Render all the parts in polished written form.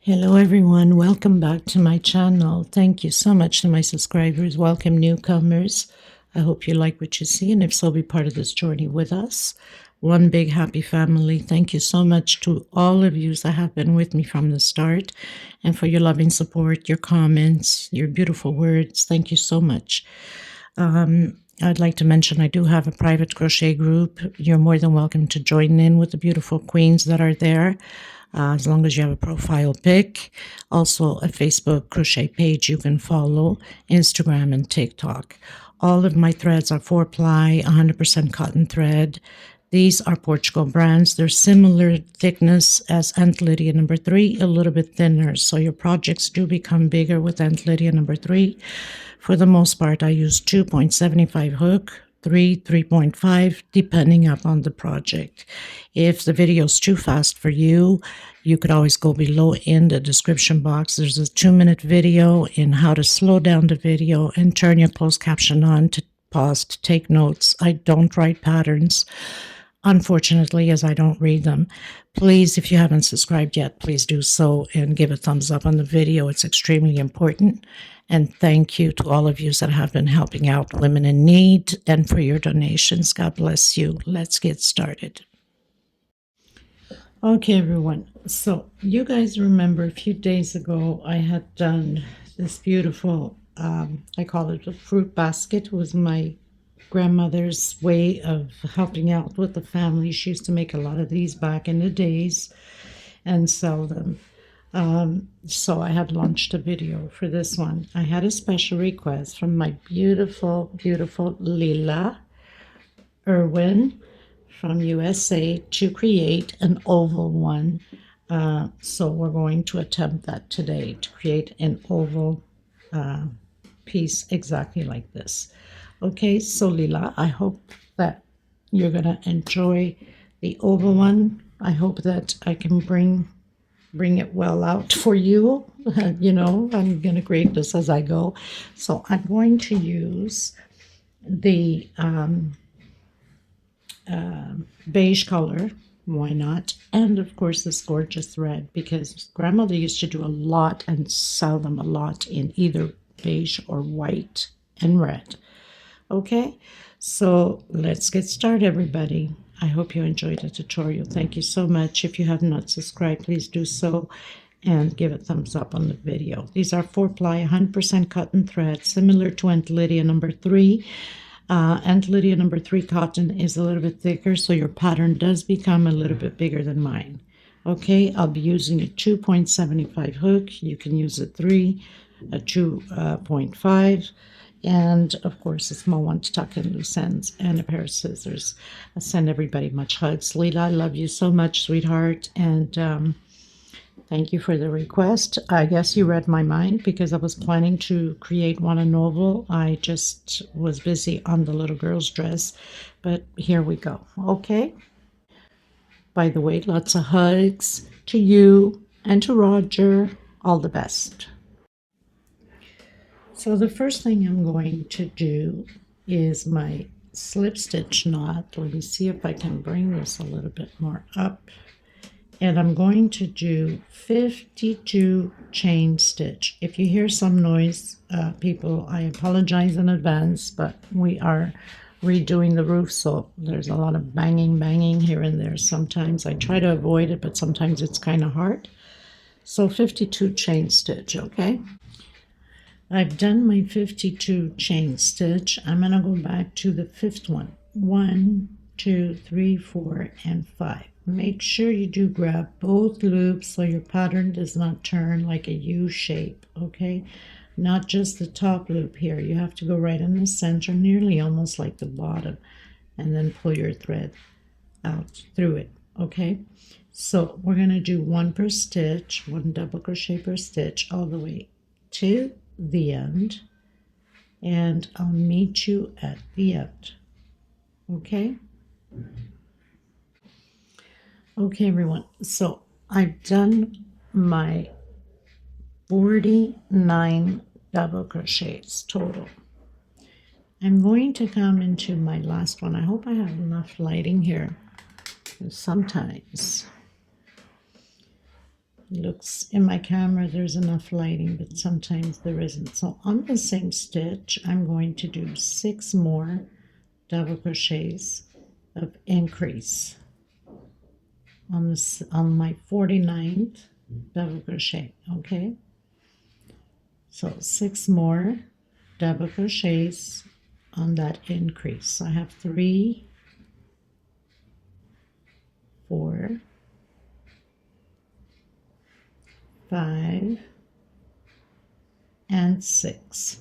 Hello everyone, welcome back to my channel. Thank you so much to my subscribers. Welcome newcomers. I hope you like what you see, and if so, be part of this journey with us. One big happy family. Thank you so much to all of you that have been with me from the start, and for your loving support, your comments, your beautiful words. Thank you so much. I'd like to mention I do have a private crochet group. You're more than welcome to join in with the beautiful queens that are there. As long as you have a profile pic. Also a Facebook crochet page you can follow, Instagram and TikTok. All of my threads are 4-ply, 100% cotton thread. These are Portugal brands. They're similar thickness as Aunt Lydia number 3, a little bit thinner. So your projects do become bigger with Aunt Lydia number 3. For the most part, I use 2.75 hook, 3.5, depending upon the project. If the video is too fast for you, you could always go below in the description box. There's a 2-minute video in how to slow down the video and turn your closed caption on to pause to take notes. I don't write patterns, unfortunately, as I don't read them. Please, if you haven't subscribed yet, please do so and give a thumbs up on the video. It's extremely important. And thank you to all of you that have been helping out women in need and for your donations. God bless you. Let's get started. Okay, everyone. So you guys remember a few days ago, I had done this beautiful, I call it a fruit basket. It was my grandmother's way of helping out with the family. She used to make a lot of these back in the days and sell them. So I had launched a video for this one. I had a special request from my beautiful, beautiful Lila Irwin from USA to create an oval one. So we're going to attempt that today, to create an oval piece exactly like this. Okay, so Lila, I hope that you're going to enjoy the oval one. I hope that I can bring it well out for you. You know, I'm going to create this as I go. So I'm going to use the beige color, why not, and of course this gorgeous red, because grandmother used to do a lot and sell them a lot in either beige or white and red. Okay, so let's get started, everybody. I hope you enjoyed the tutorial. Thank you so much. If you have not subscribed, please do so and give a thumbs up on the video. These are 4-ply 100% cotton thread, similar to Aunt Lydia number 3. Aunt Lydia number 3 cotton is a little bit thicker, so your pattern does become a little bit bigger than mine. Okay, I'll be using a 2.75 hook. You can use a 3, a 2.5, and of course a small one to tuck in loose ends, and a pair of scissors. I send everybody much hugs. Lila, I love you so much, sweetheart, and thank you for the request. I guess you read my mind, because I was planning to create one in oval. I just was busy on the little girl's dress, but here we go. Okay. By the way, lots of hugs to you and to Roger. All the best. So the first thing I'm going to do is my slip stitch knot. Let me see if I can bring this a little bit more up. And I'm going to do 52 chain stitch. If you hear some noise, people, I apologize in advance, but we are redoing the roof, so there's a lot of banging here and there. Sometimes I try to avoid it, but sometimes it's kind of hard. So 52 chain stitch, okay? I've done my 52 chain stitch. I'm going to go back to the 5th one. 1, 2, 3, 4, and 5. Make sure you do grab both loops so your pattern does not turn like a U shape, okay? Not just the top loop here. You have to go right in the center, nearly almost like the bottom, and then pull your thread out through it, okay? So we're going to do 1 per stitch, 1 double crochet per stitch, all the way to the end, and I'll meet you at the end, okay? Okay, everyone, so I've done my 49 double crochets total. I'm going to come into my last one. I hope I have enough lighting here, because sometimes Looks in my camera there's enough lighting, but sometimes there isn't. So on the same stitch I'm going to do 6 more double crochets of increase on this, on my 49th double crochet. Okay, so 6 more double crochets on that increase. So I have 3, 4, 5, and 6.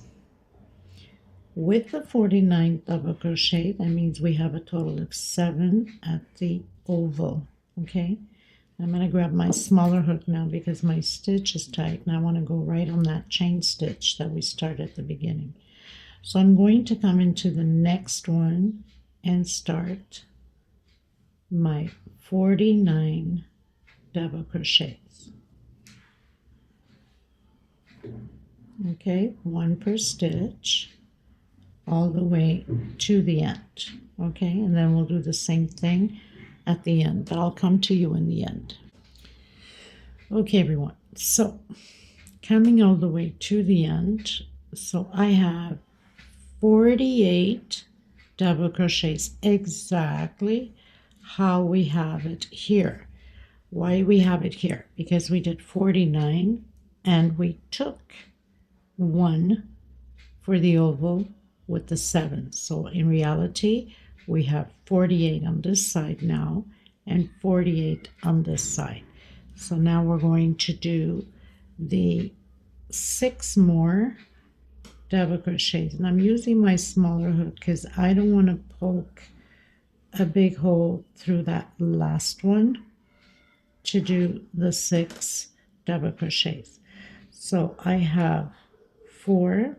With the 49th double crochet, that means we have a total of 7 at the oval. Okay, I'm going to grab my smaller hook now because my stitch is tight and I want to go right on that chain stitch that we started at the beginning. So I'm going to come into the next one and start my 49 double crochets. Okay, 1 per stitch all the way to the end. Okay, and then we'll do the same thing at the end, but I'll come to you in the end. Okay, everyone, so coming all the way to the end, so I have 48 double crochets, exactly how we have it here. Why we have it here? Because we did 49 and we took 1 for the oval with the 7. So in reality we have 48 on this side now and 48 on this side. So now we're going to do the 6 more double crochets, and I'm using my smaller hook because I don't want to poke a big hole through that last one to do the 6 double crochets. So I have 4,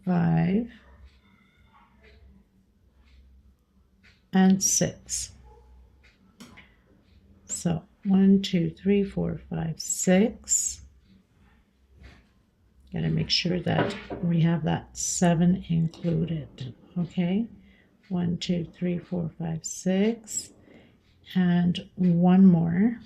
5, and 6. So 1, 2, 3, 4, 5, 6. Got to make sure that we have that 7 included. Okay, 1, 2, 3, 4, 5, 6, and 1 more.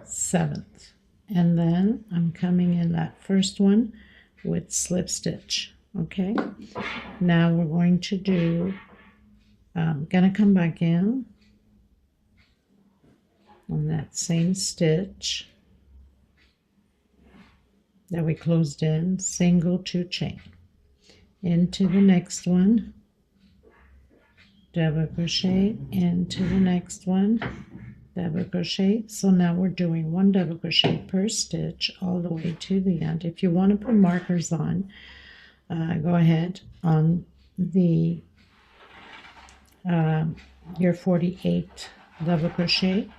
Seventh, and then I'm coming in that first one with slip stitch. Okay, now we're going to do, I'm gonna come back in on that same stitch that we closed in, single 2 chain into the next one, double crochet into the next one, double crochet. So now we're doing 1 double crochet per stitch all the way to the end. If you want to put markers on, go ahead on the your 48 double crochet.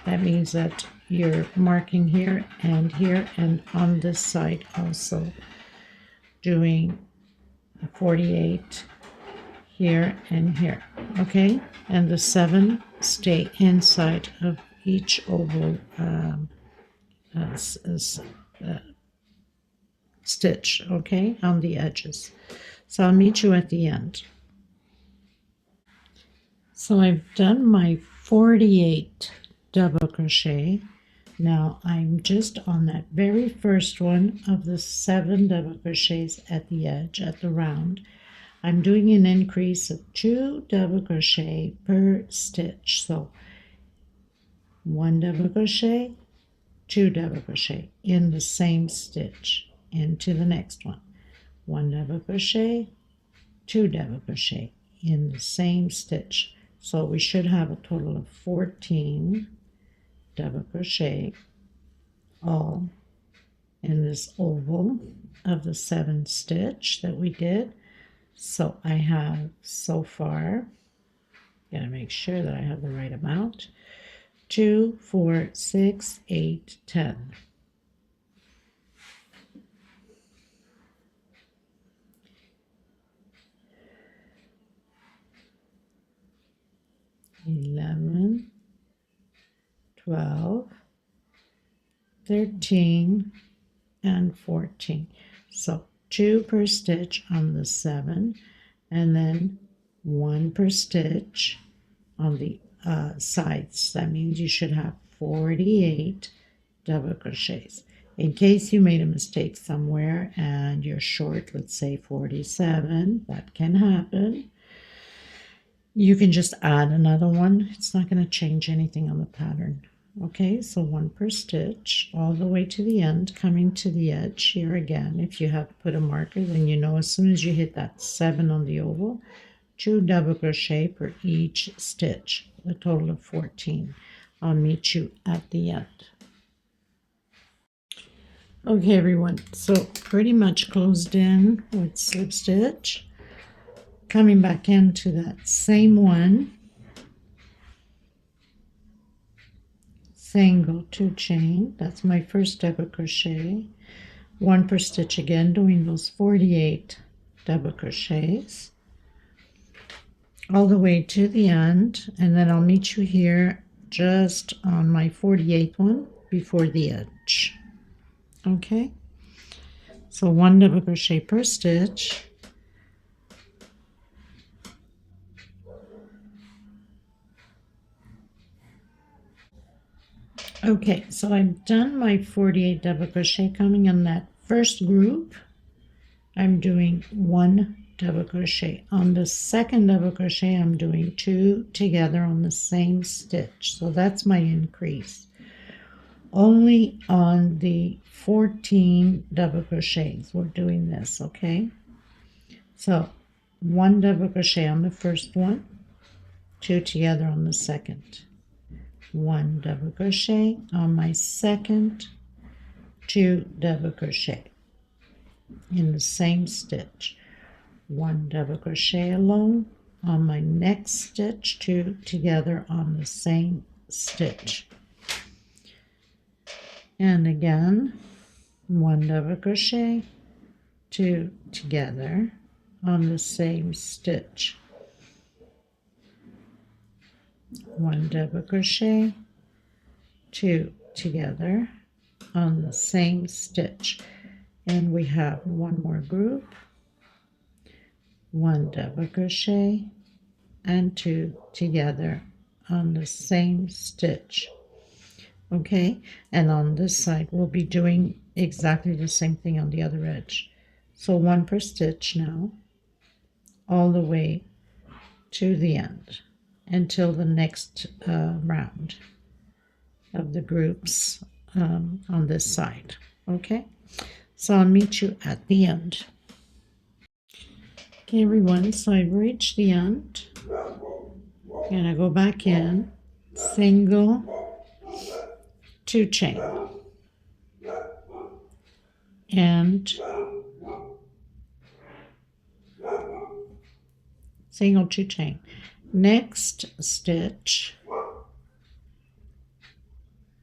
That means that you're marking here and on this side also doing 48 here and here. Okay, and the 7 stay inside of each oval stitch, okay, on the edges. So I'll meet you at the end. So I've done my 48 double crochet. Now I'm just on that very first one of the 7 double crochets at the edge, at the round. I'm doing an increase of 2 double crochet per stitch. So 1 double crochet, 2 double crochet in the same stitch into the next one. 1 double crochet, 2 double crochet in the same stitch. So we should have a total of 14 double crochet all in this oval of the 7 stitch that we did. So I have so far, gotta make sure that I have the right amount, 2, 4, 6, 8, 10. 12, 13, and 14. So 2 per stitch on the 7, and then 1 per stitch on the sides. That means you should have 48 double crochets. In case you made a mistake somewhere and you're short, let's say 47, that can happen. You can just add another one. It's not going to change anything on the pattern. Okay, so 1 per stitch all the way to the end, coming to the edge here again. If you have put a marker, then you know as soon as you hit that 7 on the oval, 2 double crochet per each stitch, a total of 14. I'll meet you at the end. Okay, everyone, so pretty much closed in with slip stitch. Coming back into that same one, single 2 chain, that's my first double crochet, 1 per stitch again, doing those 48 double crochets all the way to the end, and then I'll meet you here just on my 48th one before the edge. Okay, so 1 double crochet per stitch, okay, so I've done my 48 double crochet. Coming in that first group, I'm doing 1 double crochet. On the second double crochet, I'm doing 2 together on the same stitch. So that's my increase. Only on the 14 double crochets we're doing this, okay? So 1 double crochet on the first one, 2 together on the second. 1 double crochet on my second, 2 double crochet in the same stitch. 1 double crochet alone on my next stitch, 2 together on the same stitch. And again, 1 double crochet, 2 together on the same stitch. 1 double crochet, 2 together on the same stitch. And we have 1 more group, 1 double crochet and 2 together on the same stitch. Okay, and on this side we'll be doing exactly the same thing on the other edge. So 1 per stitch now, all the way to the end until the next round of the groups on this side. Okay, so I'll meet you at the end. Okay, everyone, so I've reached the end, and I go back in, single, 2 chain, and single 2 chain. Next stitch,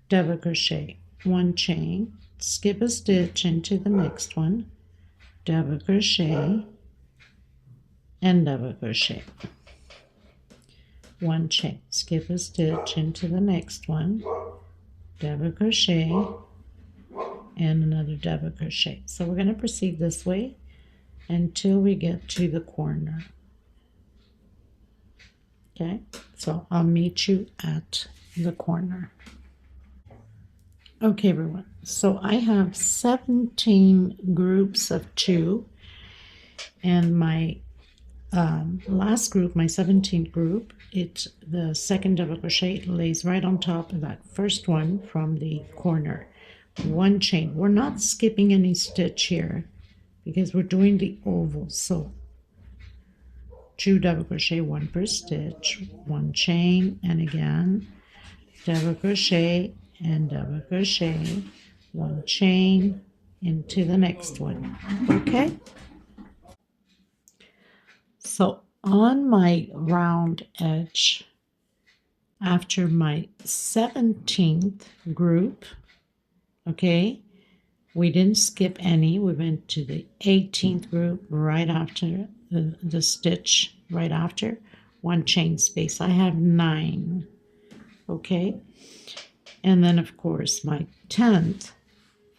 double crochet, 1 chain, skip a stitch into the next one, double crochet, and double crochet. 1 chain, skip a stitch into the next one, double crochet, and another double crochet. So we're going to proceed this way until we get to the corner. Okay, so I'll meet you at the corner. Okay, everyone, so I have 17 groups of 2, and my last group, my 17th group, the second double crochet lays right on top of that first one from the corner. 1 chain. We're not skipping any stitch here because we're doing the oval. So 2 double crochet, 1 per stitch, 1 chain, and again double crochet and double crochet, 1 chain into the next one. Okay, so on my round edge, after my 17th group, okay, we didn't skip any. We went to the 18th group right after the stitch, right after 1 chain space. I have 9, okay. And then of course my 10th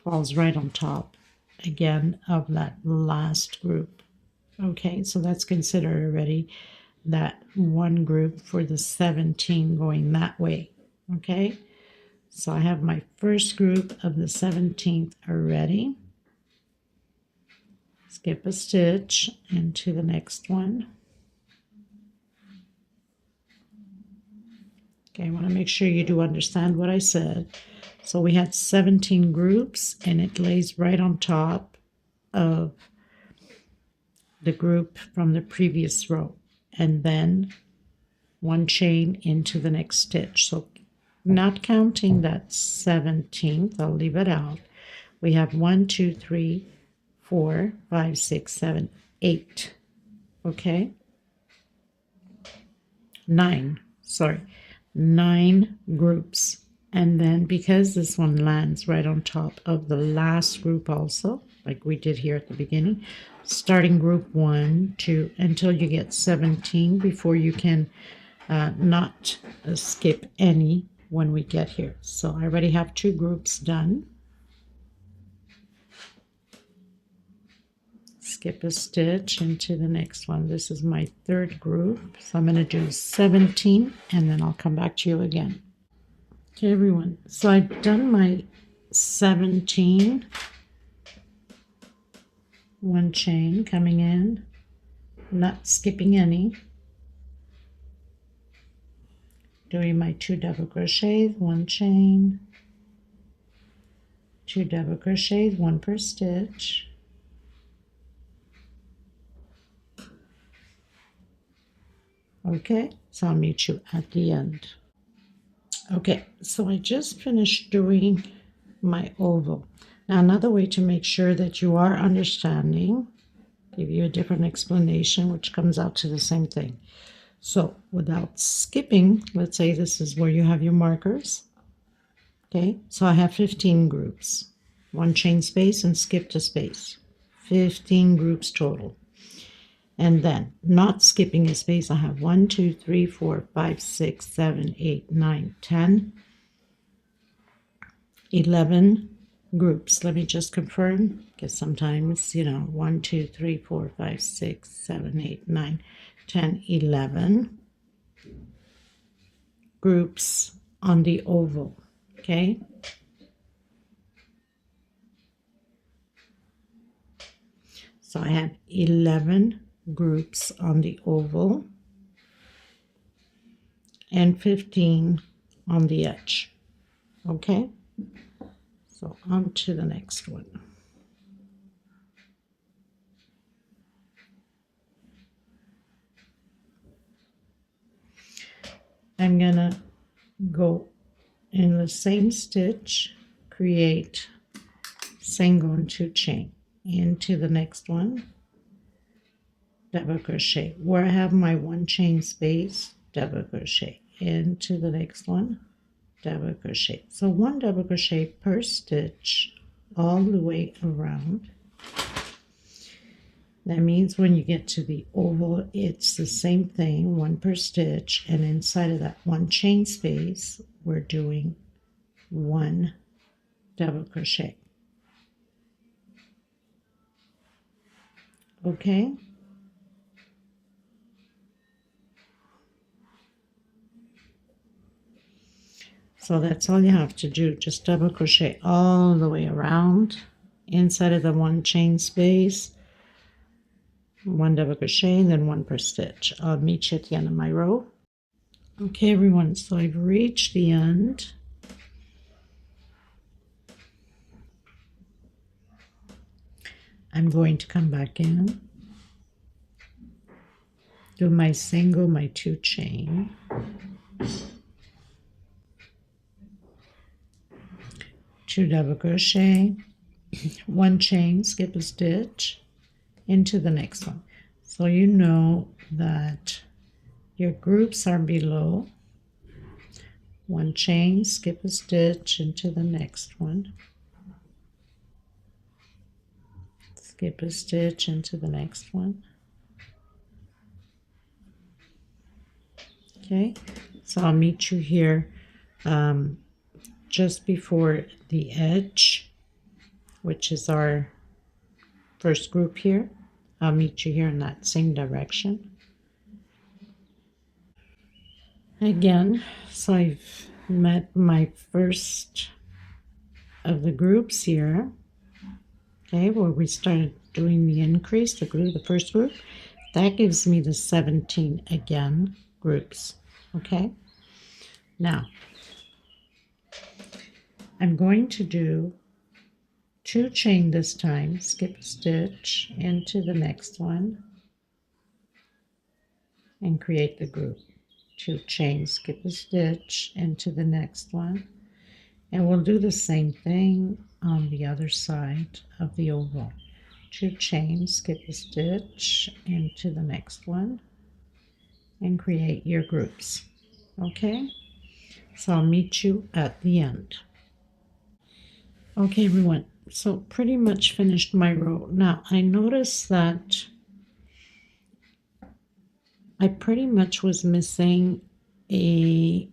falls right on top again of that last group. Okay, so that's considered already that one group for the 17 going that way. Okay, so I have my first group of the 17th already. Skip a stitch into the next one. Okay, I want to make sure you do understand what I said. So we had 17 groups, and it lays right on top of the group from the previous row, and then one chain into the next stitch. So not counting that 17th, I'll leave it out. We have 1, 2, 3, 4, 5, 6, 7, 8. Okay? 9, sorry. 9 groups. And then because this one lands right on top of the last group also, like we did here at the beginning, starting group 1, 2, until you get 17 before you can not skip any when we get here. So I already have 2 groups done. Skip a stitch into the next one. This is my 3rd group. So I'm going to do 17 and then I'll come back to you again. Okay, everyone. So I've done my 17. One chain coming in, not skipping any. Doing my 2 double crochets, 1 chain, 2 double crochets, 1 per stitch. Okay, so I'll meet you at the end. Okay, so I just finished doing my oval. Now another way to make sure that you are understanding, give you a different explanation which comes out to the same thing. So without skipping, let's say this is where you have your markers. Okay, so I have 15 groups. 1 chain space and skipped a space. 15 groups total. And then, not skipping a space, I have 1, 2, 3, 4, 5, 6, 7, 8, 9, 10, 11 groups. Let me just confirm, because sometimes, 1, 2, 3, 4, 5, 6, 7, 8, 9, 10, 11 groups on the oval. Okay? So I have 11 groups on the oval and 15 on the edge. Okay, so on to the next one. I'm gonna go in the same stitch, create single and 2 chain into the next one, double crochet where I have my 1 chain space, double crochet into the next one, double crochet. So 1 double crochet per stitch all the way around. That means when you get to the oval, it's the same thing, 1 per stitch, and inside of that 1 chain space, we're doing 1 double crochet. Okay? So that's all you have to do, just double crochet all the way around inside of the 1 chain space, 1 double crochet, and then 1 per stitch. I'll meet you at the end of my row. Okay, everyone, so I've reached the end. I'm going to come back in, do my single, my 2 chain, two double crochet, 1 chain, skip a stitch into the next one. So you know that your groups are below. 1 chain, skip a stitch into the next one, skip a stitch into the next one. Okay, so I'll meet you here just before the edge, which is our first group here. I'll meet you here in that same direction. Again, so I've met my first of the groups here, okay, where we started doing the increase, the first group. That gives me the 17 again groups, okay? Now, I'm going to do 2 chain this time, skip a stitch into the next one, and create the group. 2 chains, skip a stitch into the next one, and we'll do the same thing on the other side of the oval. 2 chains, skip a stitch into the next one, and create your groups. Okay, so I'll meet you at the end. Okay, everyone, so pretty much finished my row. Now I noticed that I pretty much was missing a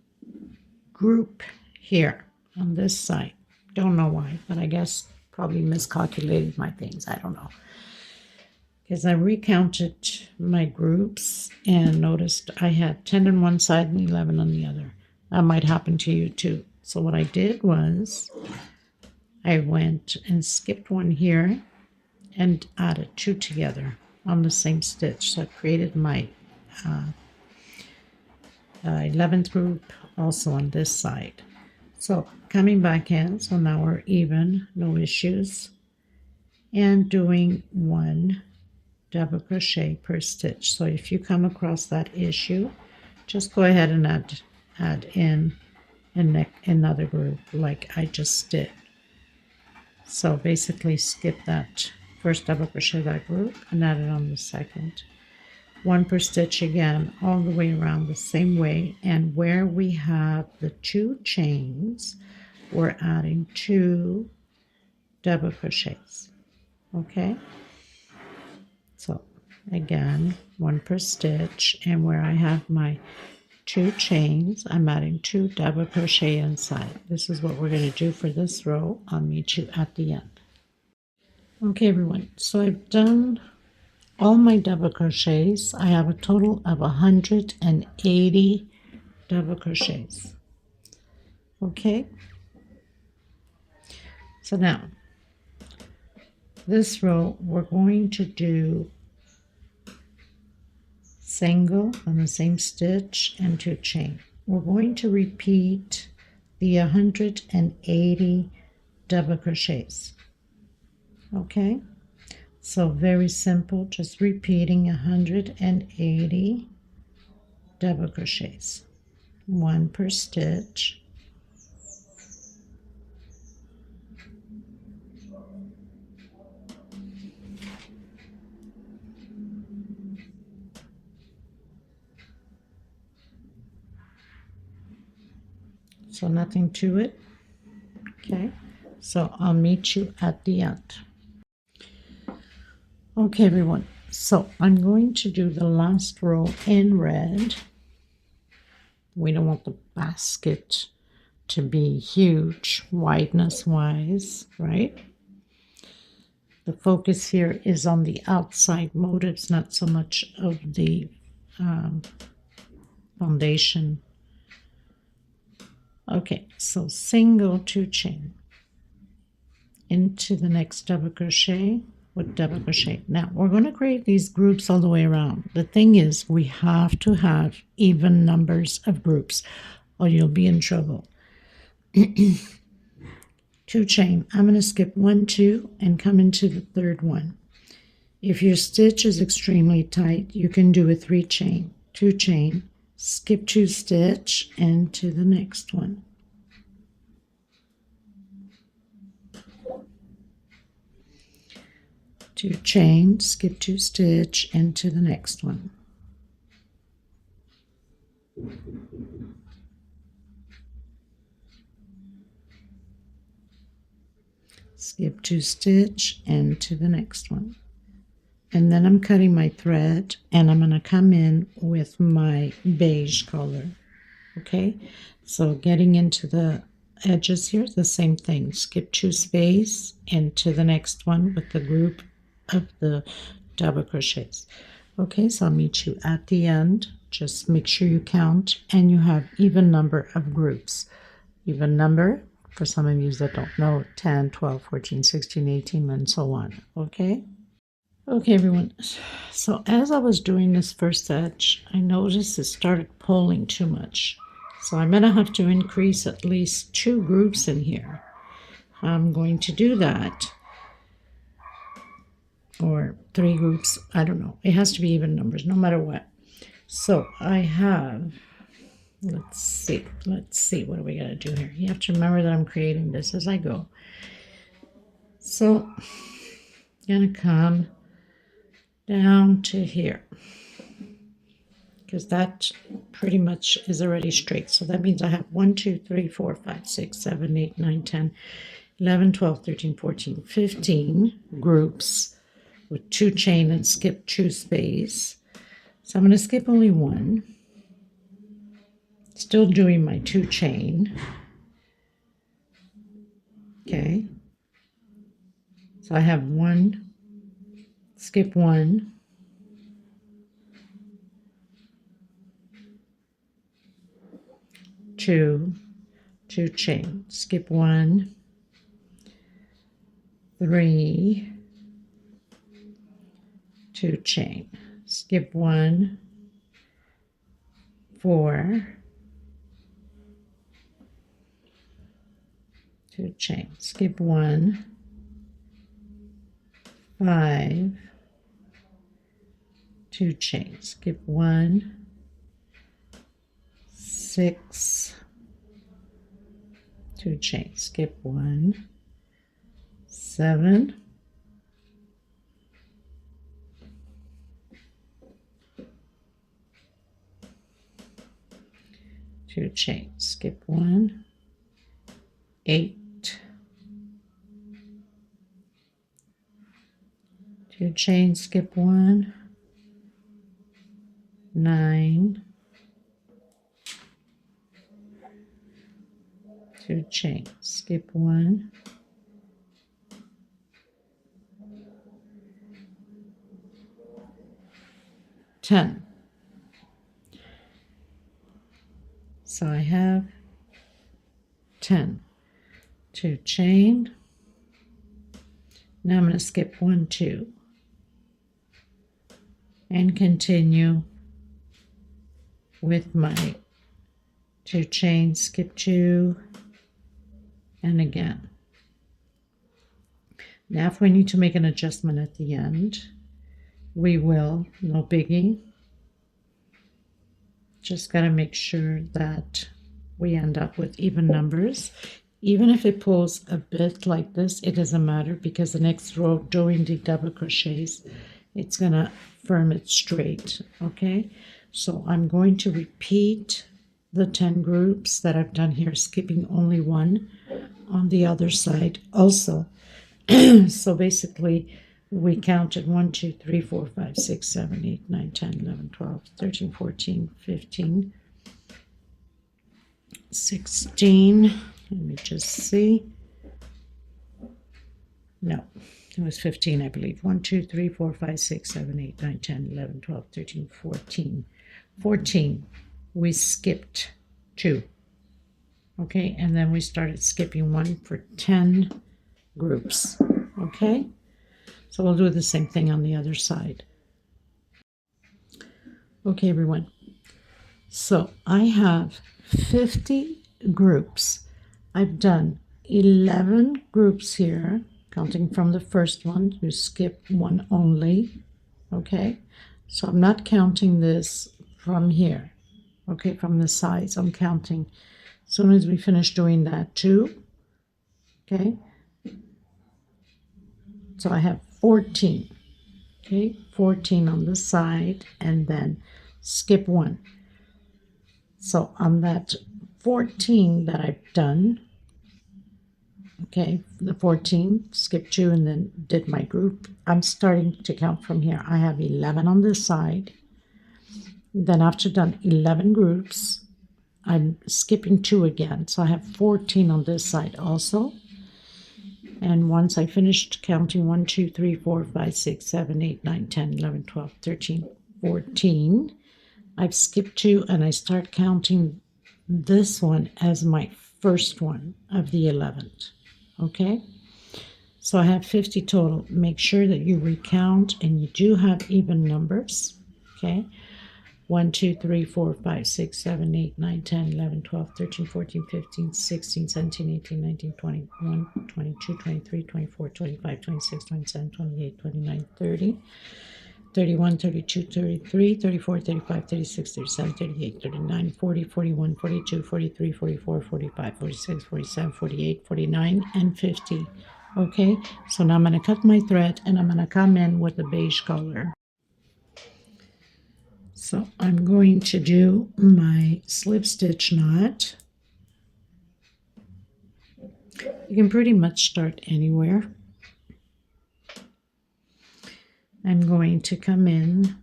group here on this side. Don't know why, but I guess probably miscalculated my things. I don't know. Because I recounted my groups and noticed I had 10 on one side and 11 on the other. That might happen to you too. So what I did was I went and skipped one here and added 2 together on the same stitch. So I created my 11th group also on this side. So coming back in, so now we're even, no issues, and doing 1 double crochet per stitch. So if you come across that issue, just go ahead and add in another group like I just did. So basically skip that first double crochet that group and add it on the second. 1 per stitch again, all the way around the same way, and where we have the 2 chains, we're adding 2 double crochets. Okay, so again, 1 per stitch, and where I have my 2 chains, I'm adding 2 double crochet inside. This is what we're going to do for this row. I'll meet you at the end. Okay, everyone, so I've done all my double crochets. I have a total of 180 double crochets. Okay, so now this row we're going to do single on the same stitch and 2 chain. We're going to repeat the 180 double crochets. Okay, so very simple, just repeating 180 double crochets, 1 per stitch, so nothing to it. Okay, so I'll meet you at the end. Okay, everyone, so I'm going to do the last row in red. We don't want the basket to be huge wideness wise, right? The focus here is on the outside motifs, not so much of the foundation. Okay, so single 2 chain into the next double crochet with double crochet. Now we're going to create these groups all the way around. The thing is, we have to have even numbers of groups or you'll be in trouble. 2 chain. I'm going to skip 1, 2 and come into the 3rd one. If your stitch is extremely tight, you can do a 3 chain, 2 chain, skip 2 stitch into the next one. Two chain, skip 2 stitch into the next one. Skip 2 stitch into the next one. And then I'm cutting my thread and I'm going to come in with my beige color. Okay, so getting into the edges here, the same thing. Skip 2 space into the next one with the group of the double crochets. Okay, so I'll meet you at the end. Just make sure you count and you have even number of groups. Even number, for some of you that don't know, 10, 12, 14, 16, 18, and so on. Okay? Okay, everyone. So as I was doing this first edge, I noticed it started pulling too much. So I'm going to have to increase at least 2 groups in here. I'm going to do that. Or 3 groups, I don't know. It has to be even numbers, no matter what. So I have, let's see, what are we going to do here? You have to remember that I'm creating this as I go. So I'm going to come down to here, because that pretty much is already straight. So that means I have 1, 2, 3, 4, 5, 6, 7, 8, 9, 10, 11, 12, 13, 14, 15 groups with 2 chain and skip 2 space. So I'm going to skip only 1, still doing my 2 chain. Okay, so I have 1, skip 1, 2, 2 chain, skip 1, 3, 2 chain, skip 1, 4, 2 chain, skip 1, 5, 2 chain, skip 1, 6, 2 chain, skip 1, 7, 2 chain, skip 1, 8, 2 chain, skip 1, 9, 2 chain, skip 1, 10. So I have 10. 2 chain. Now I'm going to skip 1, 2 and continue with my 2 chain, skip 2, and again. Now if we need to make an adjustment at the end, we will, no biggie. Just got to make sure that we end up with even numbers. Even if it pulls a bit like this, it doesn't matter, because the next row during the double crochets, it's going to firm it straight. Okay, so I'm going to repeat the 10 groups that I've done here, skipping only 1 on the other side also. So basically we counted 1, 2, 3, 4, 5, 6, 7, 8, 9, 10, 11, 12, 13, 14, 15, 16. Let me just see. No, it was 15, I believe. 1, 2, 3, 4, 5, 6, 7, 8, 9, 10, 11, 12, 13, 14. 14. We skipped 2. Okay, and then we started skipping 1 for 10 groups. Okay, so we'll do the same thing on the other side. Okay, everyone. So I have 50 groups. I've done 11 groups here, counting from the first one. You skip 1 only. Okay, so I'm not counting this from here. Okay, from the sides, I'm counting as soon as we finish doing that 2. Okay, so I have 14. Okay, 14 on the side, and then skip 1. So on that 14 that I've done, okay, the 14, skip 2, and then did my group. I'm starting to count from here. I have 11 on this side. Then after done 11 groups, I'm skipping 2 again, so I have 14 on this side also. And once I finished counting 1, 2, 3, 4, 5, 6, 7, 8, 9, 10, 11, 12, 13, 14, I've skipped 2 and I start counting this one as my first one of the 11th. Okay? So I have 50 total. Make sure that you recount and you do have even numbers. Okay? 1, 2, 3, 4, 5, 6, 7, 8, 9, 10, 11, 12, 13, 14, 15, 16, 17, 18, 19, 20, 21, 22, 23, 24, 25, 26, 27, 28, 29, 30, 31, 32, 33, 34, 35, 36, 37, 38, 39, 40, 41, 42, 43, 44, 45, 46, 47, 48, 49, and 50. Okay, so now I'm going to cut my thread and I'm going to come in with the beige color. So I'm going to do my slip stitch knot. You can pretty much start anywhere. I'm going to come in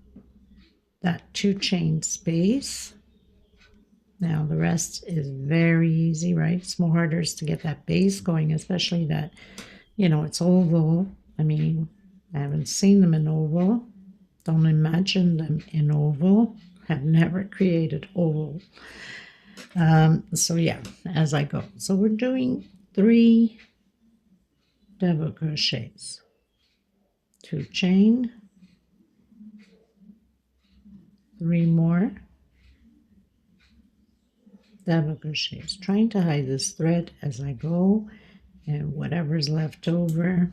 that 2 chain space. Now the rest is very easy, right? It's more harder to get that base going, especially that, you know, it's oval. I mean, I haven't seen them in oval. Don't imagine them in oval. Have never created oval. So yeah, as I go. So we're doing 3 double crochets, 2 chain, 3 more double crochets, trying to hide this thread as I go, and whatever's left over,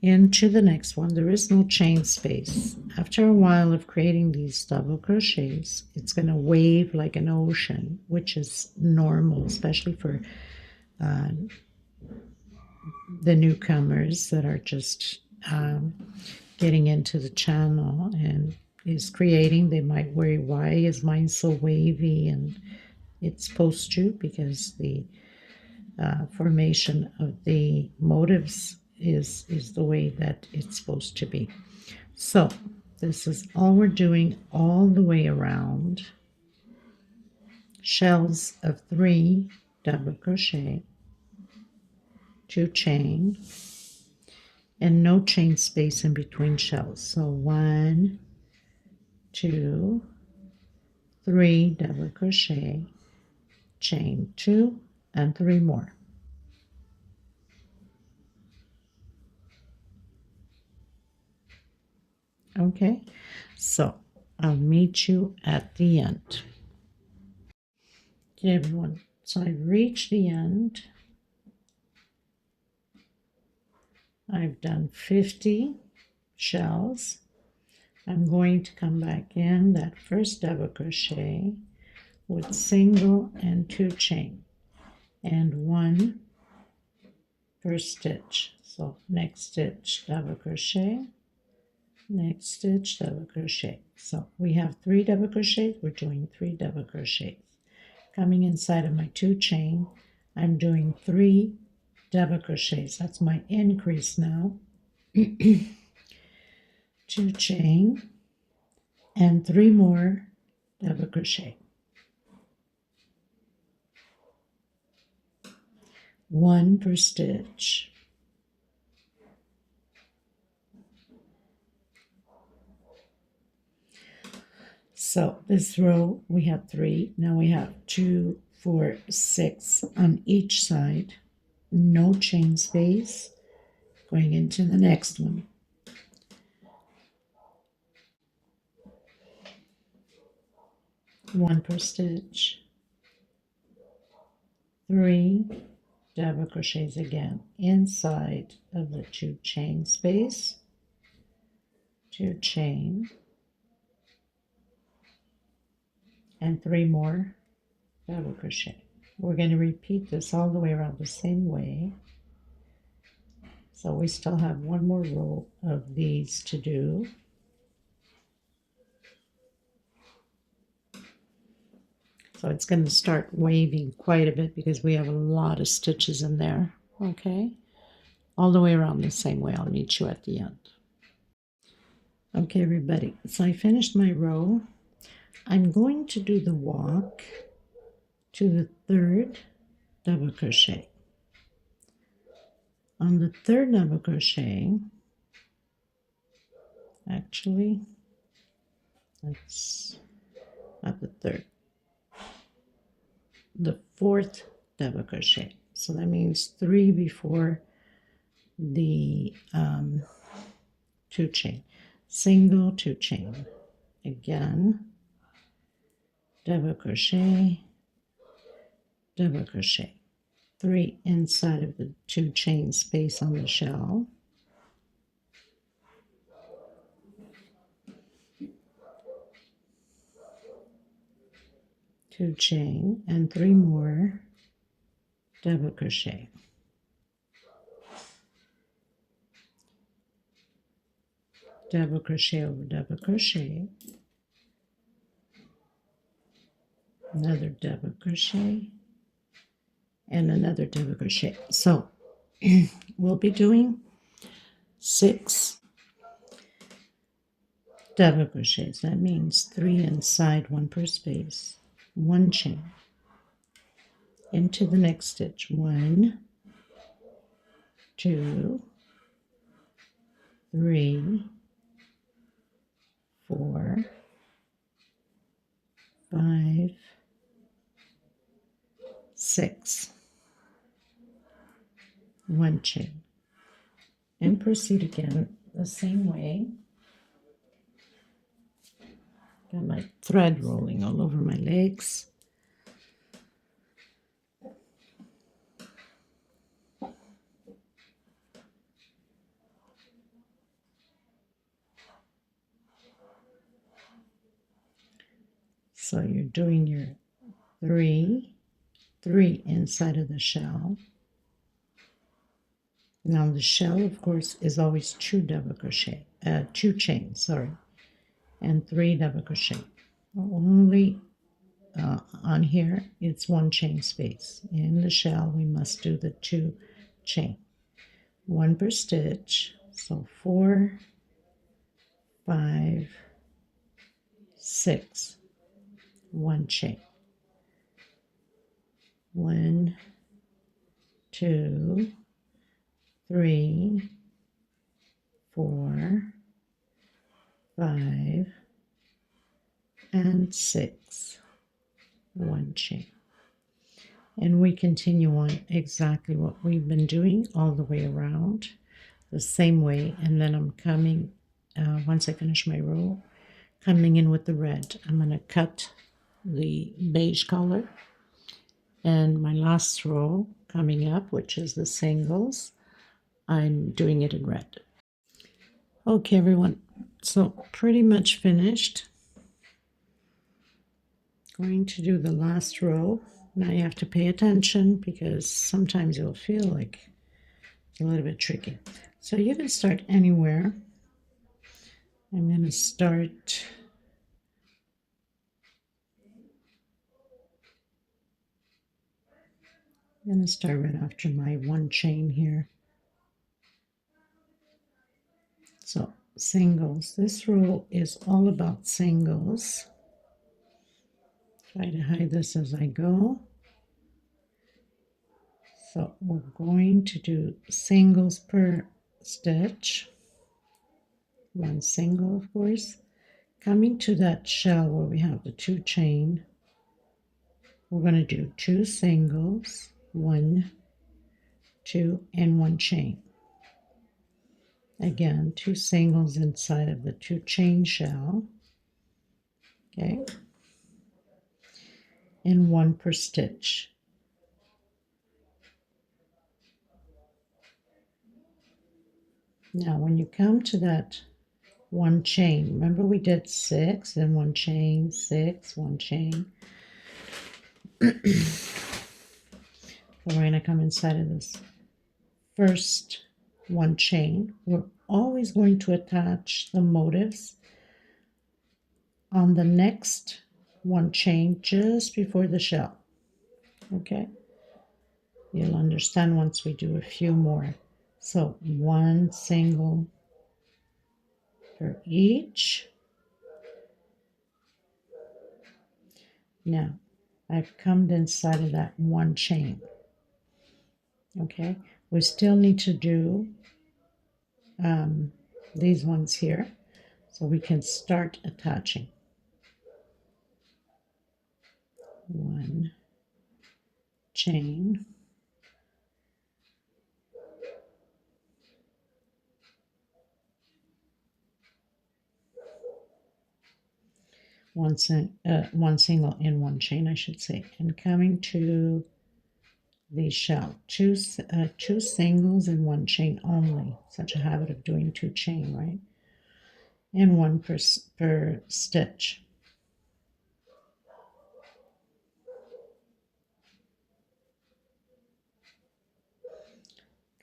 into the next one. There is no chain space. After a while of creating these double crochets, it's going to wave like an ocean, which is normal, especially for the newcomers that are just getting into the channel and is creating. They might worry, why is mine so wavy? And it's supposed to, because the formation of the motifs is the way that it's supposed to be. So this is all we're doing all the way around. Shells of 3 double crochet, 2 chain, and no chain space in between shells. So 1, 2, 3 double crochet, chain 2, and 3 more. Okay, so I'll meet you at the end. Okay, everyone, so I've reached the end. I've done 50 shells. I'm going to come back in that first double crochet with single and 2 chain and 1 per stitch. So next stitch double crochet, next stitch double crochet. So we have 3 double crochets. We're doing 3 double crochets. Coming inside of my 2 chain, I'm doing 3 double crochets. That's my increase now. 2 chain and 3 more double crochet. 1 per stitch. So this row we have 3. Now we have 2, 4, 6 on each side. No chain space. Going into the next one. 1 per stitch. 3 double crochets again inside of the 2 chain space. 2 chain. And 3 more double crochet. We're going to repeat this all the way around the same way. So we still have 1 more row of these to do. So it's going to start waving quite a bit because we have a lot of stitches in there. Okay, all the way around the same way. I'll meet you at the end. Okay, everybody, so I finished my row. I'm going to do the walk to the third double crochet. On the third double crochet, actually, that's not the third, the fourth double crochet. So that means 3 before the 2 chain. Single 2 chain. Again, double crochet, 3 inside of the 2 chain space on the shell. Two chain and 3 more double crochet. Double crochet over double crochet, another double crochet, and another double crochet. So we'll be doing 6 double crochets. That means 3 inside, 1 per space, 1 chain into the next stitch. 1, 2, 3, 4, 5, 6, 1 chain, and proceed again the same way. Got my thread rolling all over my legs. So you're doing your 3 inside of the shell. Now the shell, of course, is always 2 double crochet, 2 chains, sorry, and 3 double crochet. Only on here, it's 1 chain space. In the shell, we must do the 2 chain, 1 per stitch. So 4, 5, 6, 1 chain. 1, 2, 3, 4, 5, and 6, 1 chain. And we continue on exactly what we've been doing all the way around, the same way. And then I'm coming, once I finish my row, coming in with the red. I'm going to cut the beige color. And my last row coming up, which is the singles, I'm doing it in red. Okay, everyone, so pretty much finished. Going to do the last row. Now you have to pay attention because sometimes you'll feel like it's a little bit tricky. So you can start anywhere. I'm going to start right after my 1 chain here. So singles. This row is all about singles. Try to hide this as I go. So we're going to do singles per stitch. 1 single, of course. Coming to that shell where we have the 2 chain, we're going to do 2 singles, 1, 2, and 1 chain. Again, 2 singles inside of the 2 chain shell. Okay. And 1 per stitch. Now, when you come to that 1 chain, remember we did 6 and 1 chain, 6, 1 chain. So we're going to come inside of this first 1 chain. We're always going to attach the motifs on the next 1 chain just before the shell. Okay? You'll understand once we do a few more So one single for each. Now I've come inside of that one chain. Okay, we still need to do these ones here, so we can start attaching. One chain, one single in one chain, I should say, and coming to the shell, two singles in one chain only. Such a habit of doing two chain, right? And one per stitch.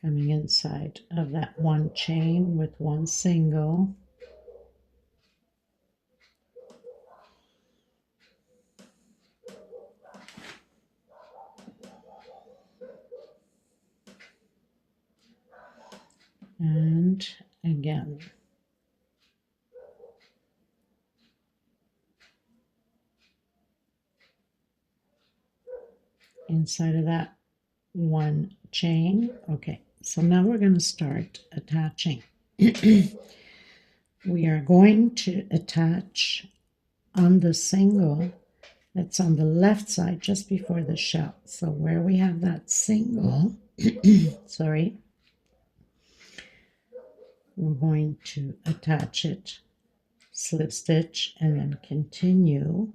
Coming inside of that one chain with one single. And again. Inside of that one chain. Okay, so now we're going to start attaching. We are going to attach on the single that's on the left side just before the shell. So where we have that single, sorry, we're going to attach it, slip stitch, and then continue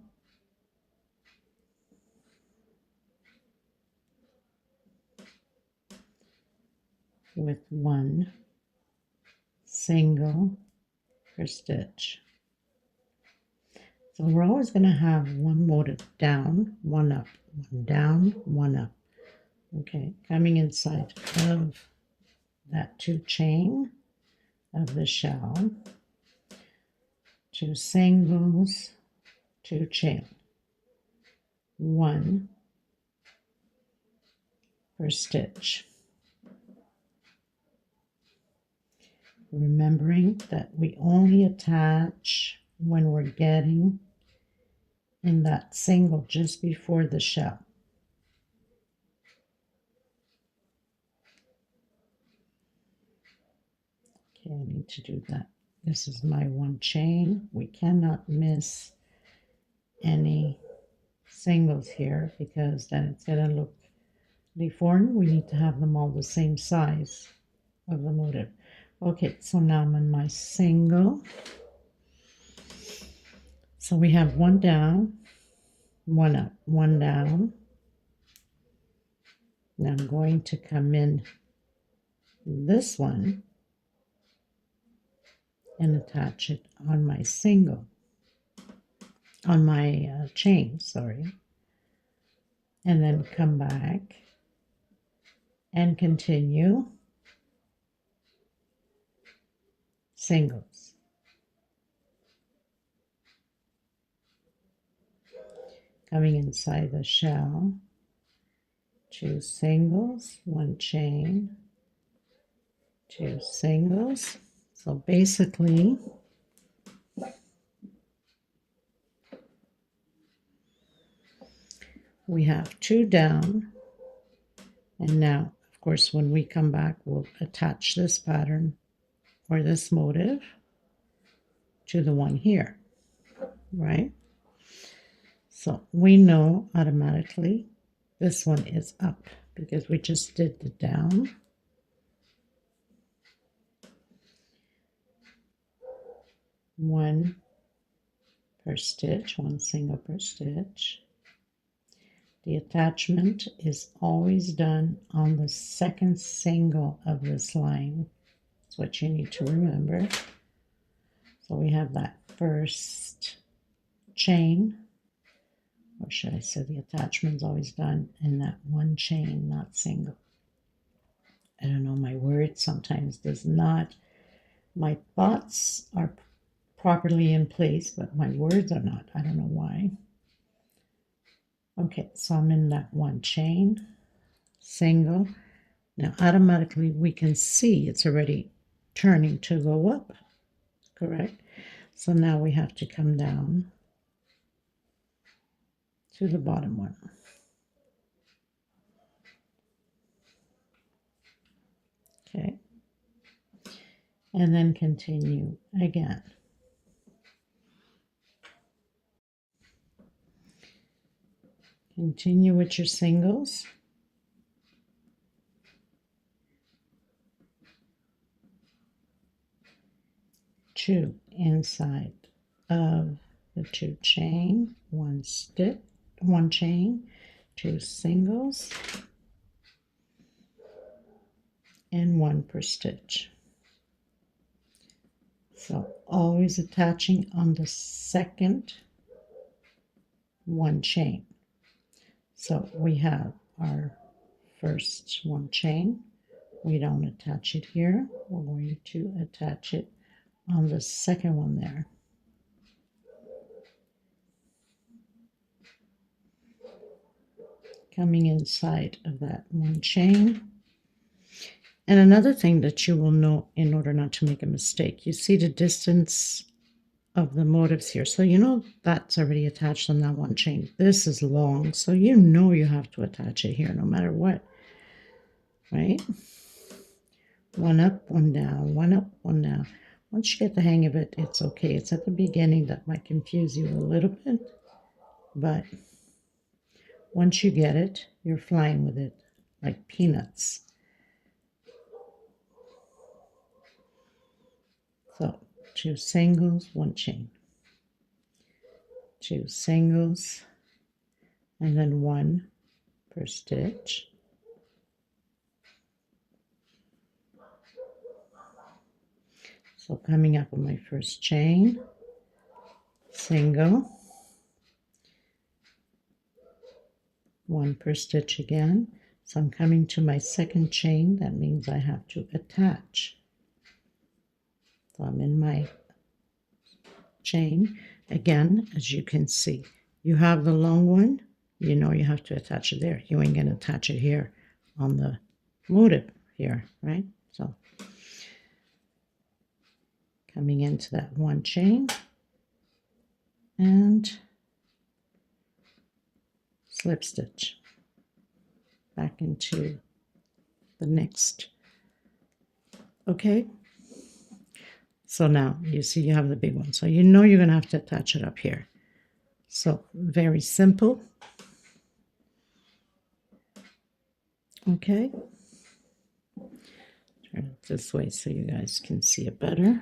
with one single per stitch. So we're always going to have one motive down, one up, one down, one up. Okay, coming inside of that two chain of the shell, two singles, two chain, one per stitch. Remembering that we only attach when we're getting in that single just before the shell. Okay, I need to do that. This is my one chain. We cannot miss any singles here because then it's going to look deformed. We need to have them all the same size of the motif. Okay, so now I'm on my single. So we have one down, one up, one down. Now I'm going to come in this one and attach it on my single, on my chain, sorry. And then come back and continue singles. Coming inside the shell, two singles, one chain, two singles. So basically, we have two down, and now, of course, when we come back, we'll attach this pattern or this motif to the one here, right? So we know automatically this one is up because we just did the down. One per stitch, one single per stitch. The attachment is always done on the second single of this line. That's what you need to remember. So we have that first chain, or should I say the attachment's always done in that one chain, not single. I don't know, my word sometimes does not, my thoughts are properly in place, but my words are not. I don't know why. Okay, so I'm in that one chain, single, Now automatically we can see it's already turning to go up, correct? So now we have to come down to the bottom one. Okay, and then continue again. Continue with your singles. Two inside of the two chain, one stitch, one chain, two singles, and one per stitch. So always attaching on the second one chain. So we have our first one chain. We don't attach it here. We're going to attach it on the second one there. Coming inside of that one chain. And another thing that you will know in order not to make a mistake, you see the distance of the motifs here. So you know that's already attached on that one chain. This is long, so you know you have to attach it here no matter what, right? One up, one down, one up, one down. Once you get the hang of it, it's okay. It's at the beginning that might confuse you a little bit, but once you get it, you're flying with it like peanuts. So two singles, one chain, two singles, and then one per stitch. So coming up on my first chain, single, one per stitch again. So I'm coming to my second chain. That means I have to attach. So I'm in my chain. Again, as you can see, you have the long one, you know you have to attach it there. You ain't going to attach it here on the motif here, right? So coming into that one chain and slip stitch back into the next. Okay, so now you see you have the big one, so you know you're going to have to attach it up here. So very simple. Okay, turn it this way so you guys can see it better.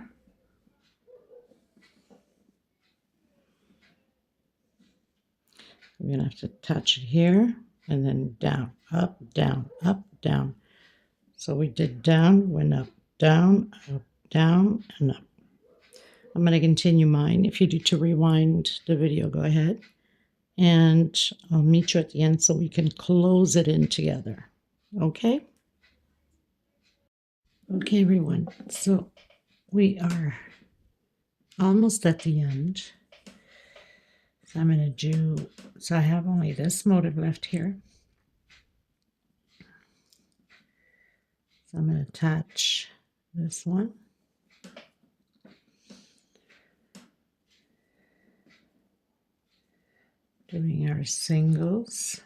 We're going to have to attach it here and then down, up, down, up, down. So we did down, went up, down, and up. I'm going to continue mine. If you need to rewind the video, go ahead. And I'll meet you at the end so we can close it in together. Okay? Okay, everyone. So we are almost at the end. So I'm going to do, so I have only this motif left here. So I'm going to attach this one. Doing our singles.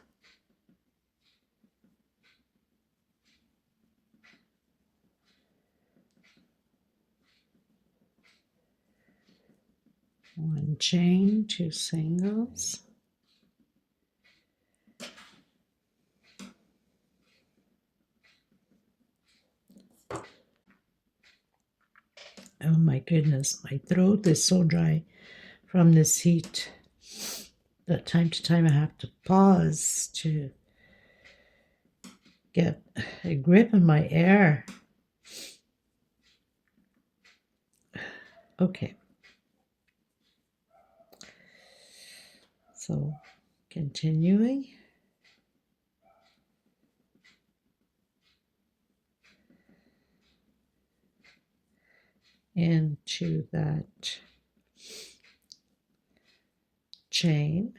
One chain, two singles. Oh my goodness, my throat is so dry from this heat that time to time I have to pause to get a grip on my air. Okay. So continuing. Into that chain.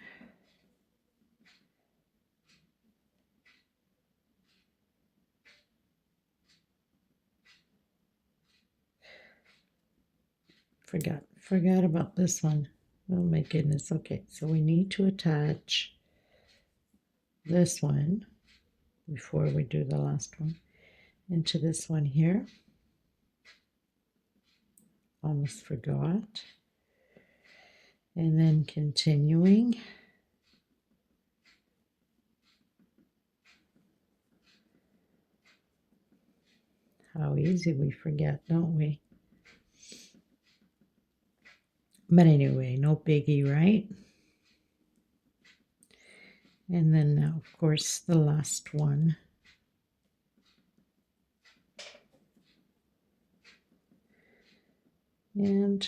Forgot about this one. Oh my goodness. Okay, so we need to attach this one before we do the last one into this one here. Almost forgot. And then continuing. How easy we forget, don't we? But anyway, no biggie, right? And then now, of course, the last one. And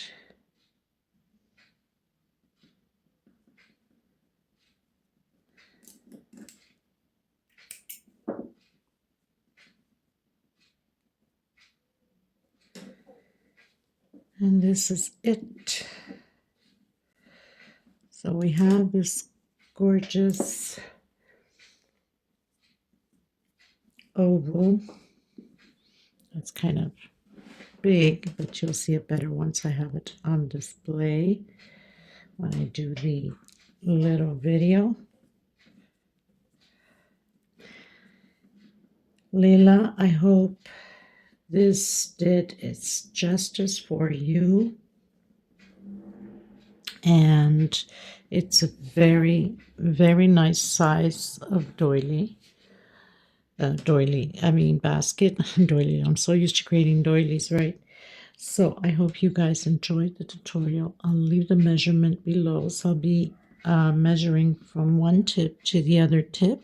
this is it. So we have this gorgeous oval. It's kind of big, but you'll see it better once I have it on display when I do the little video. Leila, I hope this did its justice for you. And it's a very, very nice size of doily. Basket. Doily. I'm so used to creating doilies, right? So I hope you guys enjoyed the tutorial. I'll leave the measurement below. So I'll be measuring from one tip to the other tip,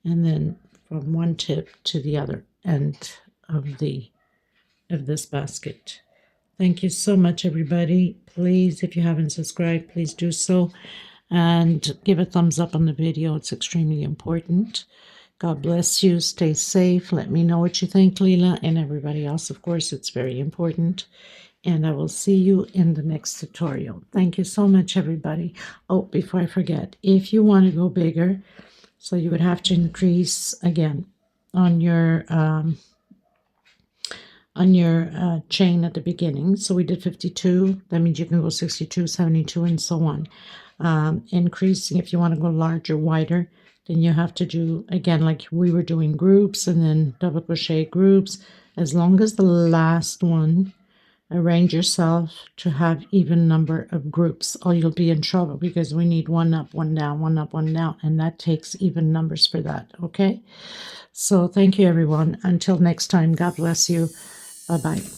and then from one tip to the other end of this basket. Thank you so much, everybody. Please, if you haven't subscribed, please do so. And give a thumbs up on the video. It's extremely important. God bless you. Stay safe. Let me know what you think, Leila, and everybody else. Of course, it's very important. And I will see you in the next tutorial. Thank you so much, everybody. Oh, before I forget, if you want to go bigger, so you would have to increase again on your chain at the beginning. So we did 52. That means you can go 62, 72, and so on. Increasing, if you want to go larger, wider, then you have to do, again, like we were doing, groups and then double crochet groups. As long as the last one, arrange yourself to have even number of groups, or you'll be in trouble, because we need one up, one down, one up, one down, and that takes even numbers for that, okay? So thank you, everyone. Until next time, God bless you. Bye-bye.